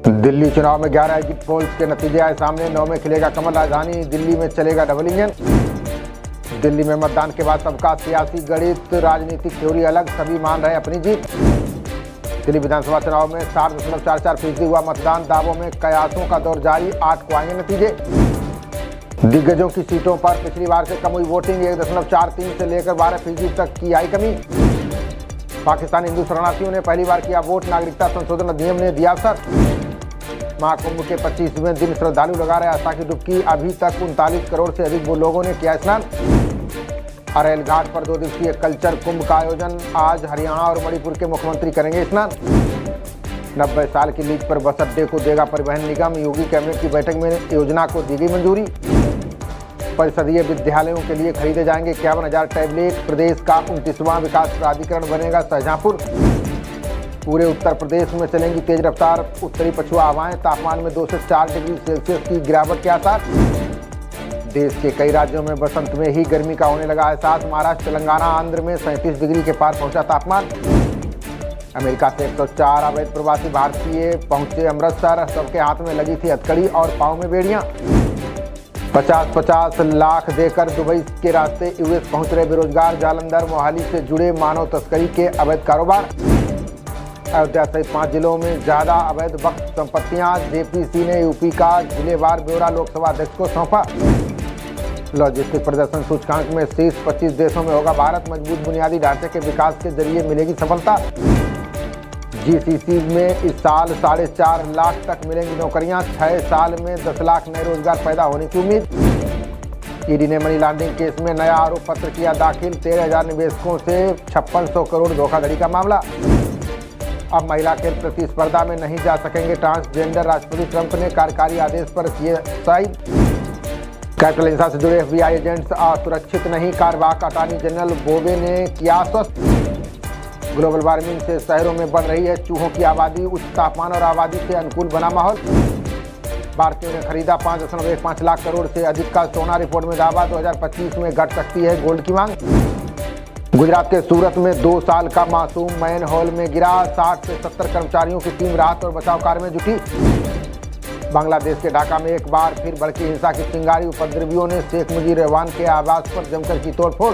दिल्ली चुनाव में 11 exit polls के नतीजे आए सामने। 9 में खिलेगा कमल। राजधानी दिल्ली में चलेगा डबल इंजन। दिल्ली में मतदान के बाद सबका सियासी गणित, राजनीतिक थ्योरी अलग, सभी मान रहे अपनी जीत। दिल्ली विधानसभा चुनाव में 60.44% हुआ मतदान। दावों में कयासों का दौर जारी। 8 को आएंगे नतीजे। दिग्गजों की सीटों पर पिछली बार से कम हुई वोटिंग। 1.43 से लेकर 12% तक की आई कमी। पाकिस्तानी हिंदू शरणार्थियों ने पहली बार किया वोट। नागरिकता संशोधन अधिनियम ने दिया असर। महाकुंभ के 25वें दिन श्रद्धालु लगा रहे आस्था की डुबकी। अभी तक 39 करोड़ से अधिक लोगों ने किया स्नान। अरेल घाट पर 2 दिवसीय कल्चर कुंभ का आयोजन। आज हरियाणा और मणिपुर के मुख्यमंत्री करेंगे स्नान। 90 साल की लीज पर बस अड्डे को देगा परिवहन निगम। योगी कैबिनेट की बैठक में योजना को दी गई मंजूरी। परिषदीय विद्यालयों के लिए खरीदे जाएंगे 51,000 टैबलेट। प्रदेश का 29वां विकास प्राधिकरण बनेगा शाहजहांपुर। पूरे उत्तर प्रदेश में चलेंगी तेज रफ्तार उत्तरी पछुआ हवाएं। तापमान में 2 से 4 डिग्री सेल्सियस की गिरावट के आसार। देश के कई राज्यों में बसंत में ही गर्मी का होने लगा एहसास। महाराष्ट्र, तेलंगाना, आंध्र में 37 डिग्री के पार पहुंचा तापमान। अमेरिका से 104 अवैध प्रवासी भारतीय पहुंचे अमृतसर। सबके हाथ में लगी थी हथकड़ी और पांव में बेड़ियां। 50-50 लाख देकर दुबई के रास्ते यूएस पहुंच रहे बेरोजगार। जालंधर, मोहाली से जुड़े मानव तस्करी के अवैध कारोबार। अयोध्या सहित 5 जिलों में ज्यादा अवैध वक्फ संपत्तियां। जेपीसी ने यूपी का जिलेवार ब्यौरा लोकसभा अध्यक्ष को सौंपा। लॉजिस्टिक प्रदर्शन सूचकांक में शीर्ष 25 देशों में होगा भारत। मजबूत बुनियादी ढांचे के विकास के जरिए मिलेगी सफलता। जीसीसी में इस साल 4.5 लाख तक मिलेंगी नौकरियां। 6 साल में 10 लाख नए रोजगार पैदा होने की उम्मीद। ईडी ने मनी लॉन्ड्रिंग केस में नया आरोप पत्र किया दाखिल। 13,000 निवेशकों से 5600 करोड़ धोखाधड़ी का मामला। अब महिला के प्रतिस्पर्धा में नहीं जा सकेंगे ट्रांसजेंडर। राष्ट्रपति ट्रंप ने कार्यकारी आदेश पर किए साइन। कैपिटल हिंसा से जुड़े FBI एजेंट्स असुरक्षित नहीं। कार्यवाहक अटॉर्नी जनरल बोवे ने किया आश्वस्त। ग्लोबल वार्मिंग से शहरों में बढ़ रही है चूहों की आबादी। उच्च तापमान और आबादी से अनुकूल बना माहौल। भारतीयों ने खरीदा 5.15 लाख करोड़ से अधिक का सोना। रिपोर्ट में दावा 2025 में घट सकती है गोल्ड की मांग। गुजरात के सूरत में 2 साल का मासूम मैन होल में गिरा। 60 से 70 कर्मचारियों की टीम राहत और बचाव कार्य में जुटी। बांग्लादेश के ढाका में एक बार फिर भड़की हिंसा की चिंगारी। उपद्रवियों ने शेख मुजीब रहमान के आवास पर जमकर की तोड़फोड़।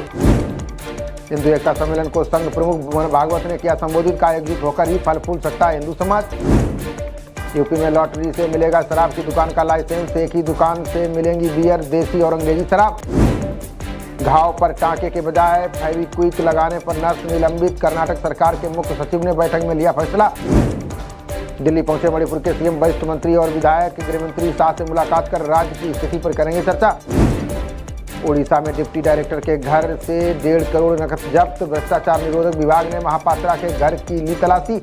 हिंदू एकता सम्मेलन को संघ प्रमुख मोहन भागवत ने किया संबोधित। का एकजुट होकर ही फल फूल सकता है हिंदू समाज। यूपी में लॉटरी से मिलेगा शराब की दुकान का लाइसेंस। एक ही दुकान से मिलेंगी बियर, देसी और अंग्रेजी शराब। घाव पर टाँके के बजाय फेविक्विक लगाने पर नर्स निलंबित। कर्नाटक सरकार के मुख्य सचिव ने बैठक में लिया फैसला। दिल्ली पहुंचे मणिपुर के सीएम, वरिष्ठ मंत्री और विधायक। गृहमंत्री शाह से मुलाकात कर राज्य की स्थिति पर करेंगे चर्चा। ओडिशा में डिप्टी डायरेक्टर के घर से 1.5 करोड़ नकद जब्त। भ्रष्टाचार निरोधक विभाग ने महापात्रा के घर की ली तलाशी।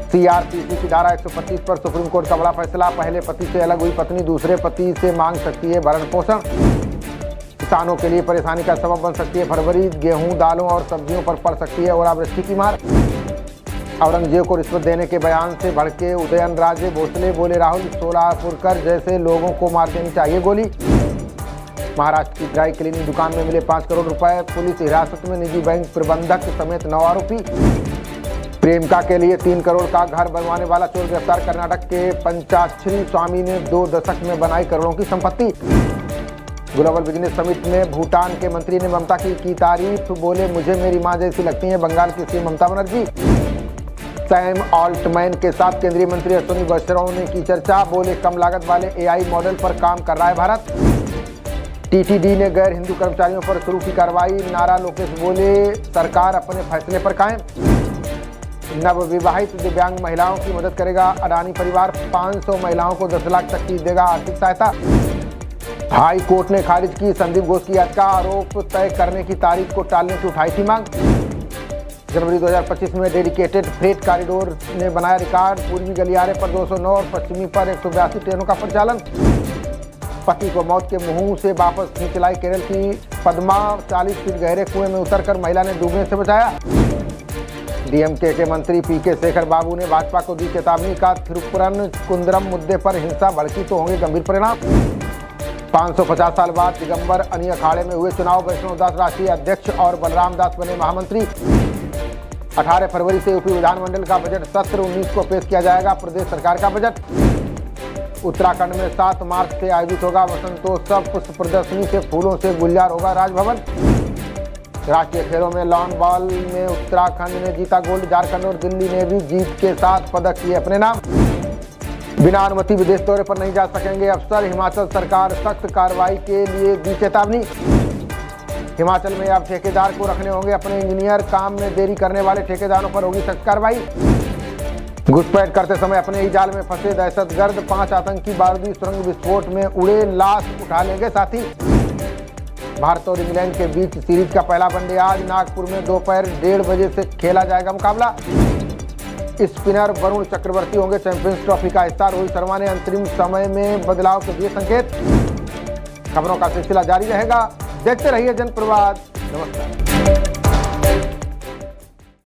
CRPC की धारा 125 पर सुप्रीम कोर्ट का बड़ा फैसला। पहले पति से अलग हुई पत्नी दूसरे पति से मांग सकती है भरण पोषण। किसानों के लिए परेशानी का सबब बन सकती है फरवरी। गेहूं, दालों और सब्जियों पर पड़ सकती है ओलावृष्टि की मार। औरंगजेब को रिश्वत देने के बयान से भड़के उदयन राजे भोसले। बोले राहुल सोलापुरकर जैसे लोगों को मार देनी चाहिए गोली। महाराष्ट्र की ड्राई क्लीनिंग दुकान में मिले 5 करोड़ रुपए। पुलिस हिरासत में निजी बैंक प्रबंधक समेत 9 आरोपी। प्रेमिका के लिए 3 करोड़ का घर बनवाने वाला चोर गिरफ्तार। कर्नाटक के पंचाक्षरी स्वामी ने 2 दशक में बनाई करोड़ों की संपत्ति। ग्लोबल बिजनेस समिट में भूटान के मंत्री ने ममता की तारीफ। बोले मुझे मेरी मां जैसी लगती हैं बंगाल की CM Mamata Banerjee. Sam Altman के साथ केंद्रीय मंत्री अश्विनी वैष्णव ने की चर्चा। बोले कम लागत वाले AI मॉडल पर काम कर रहा है भारत। TTD ने गैर हिंदू कर्मचारियों पर शुरू की कार्रवाई। नारा लोकेश बोले सरकार अपने फैसले पर कायम। नवविवाहित दिव्यांग महिलाओं की मदद करेगा अडानी परिवार। 500 महिलाओं को 10 लाख तक की देगा आर्थिक सहायता। हाई कोर्ट ने खारिज की संदीप घोष की याचिका। आरोप तय करने की तारीख को टालने की उठाई थी मांग। जनवरी 2025 में डेडिकेटेड फ्रेट कॉरिडोर ने बनाया रिकॉर्ड। पूर्वी गलियारे पर 209 और पश्चिमी पर 182 ट्रेनों का परिचालन। पति को मौत के मुंह से वापस खींच लाई केरल की पद्मा। 40 फीट गहरे कुएं में उतरकर महिला ने डूबने से बचाया। DMK के मंत्री PK शेखर बाबू ने भाजपा को दी चेतावनी। का थिरुपुरन कुंद्रम मुद्दे पर हिंसा भड़की तो होंगे गंभीर परिणाम। 550 साल बाद दिगंबर अनी अखाड़े में हुए चुनाव, वैष्णव दास राष्ट्रीय अध्यक्ष और बलराम दास बने महामंत्री। 18 फरवरी से यूपी विधानमंडल का बजट सत्र 19 को पेश किया जाएगा प्रदेश सरकार का बजट। उत्तराखंड में 7 मार्च से आयोजित होगा वसंतोत्सव, पुष्प प्रदर्शनी से फूलों से गुलजार होगा राजभवन। राष्ट्रीय खेलों में लॉन बॉल में उत्तराखंड ने जीता गोल्ड, झारखंड और दिल्ली ने भी जीत के साथ पदक किए अपने नाम। बिना अनुमति विदेश दौरे पर नहीं जा सकेंगे अफसर, हिमाचल सरकार सख्त कार्रवाई के लिए दी चेतावनी। हिमाचल में अब ठेकेदार को रखने होंगे अपने इंजीनियर, काम में देरी करने वाले ठेकेदारों पर होगी सख्त कार्रवाई। घुसपैठ करते समय अपने ही जाल में फंसे दहशतगर्द, 5 आतंकी बारूदी सुरंग विस्फोट में उड़े, लाश उठा लेंगे साथी। भारत और इंग्लैंड के बीच सीरीज का पहला वनडे आज नागपुर में दोपहर 1:30 बजे से खेला जाएगा मुकाबला। स्पिनर वरुण चक्रवर्ती होंगे चैंपियंस ट्रॉफी का हिस्सा। रोहित शर्मा ने अंतरिम समय में बदलाव के दिए संकेत। खबरों का सिलसिला जारी रहेगा, देखते रहिए जनप्रवाद। नमस्कार।